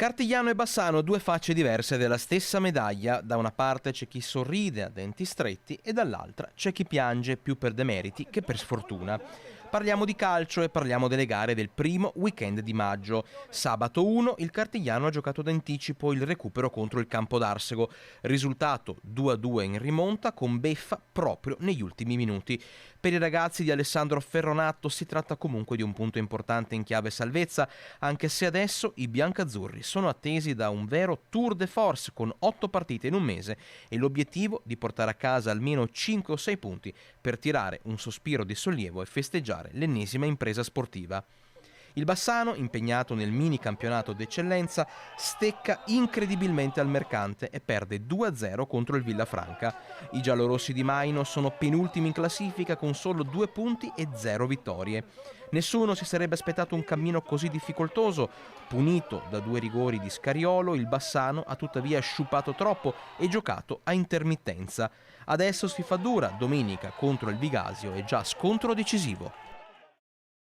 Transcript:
Cartigliano e Bassano, due facce diverse della stessa medaglia. Da una parte c'è chi sorride a denti stretti e dall'altra c'è chi piange più per demeriti che per sfortuna. Parliamo di calcio e parliamo delle gare del primo weekend di maggio. Sabato 1 il Cartigliano ha giocato d'anticipo il recupero contro il Campodarsego. Risultato 2-2 in rimonta con beffa proprio negli ultimi minuti. Per i ragazzi di Alessandro Ferronato si tratta comunque di un punto importante in chiave salvezza, anche se adesso i biancazzurri sono attesi da un vero tour de force con 8 partite in un mese e l'obiettivo di portare a casa almeno 5 o 6 punti per tirare un sospiro di sollievo e festeggiare l'ennesima impresa sportiva. Il Bassano, impegnato nel mini campionato d'eccellenza, stecca incredibilmente al Mercante e perde 2-0 contro il Villafranca. I giallorossi di Maino sono penultimi in classifica con solo 2 punti e 0 vittorie. Nessuno si sarebbe aspettato un cammino così difficoltoso. Punito da 2 rigori di Scariolo, il Bassano ha tuttavia sciupato troppo e giocato a intermittenza. Adesso si fa dura, domenica contro il Vigasio è già scontro decisivo.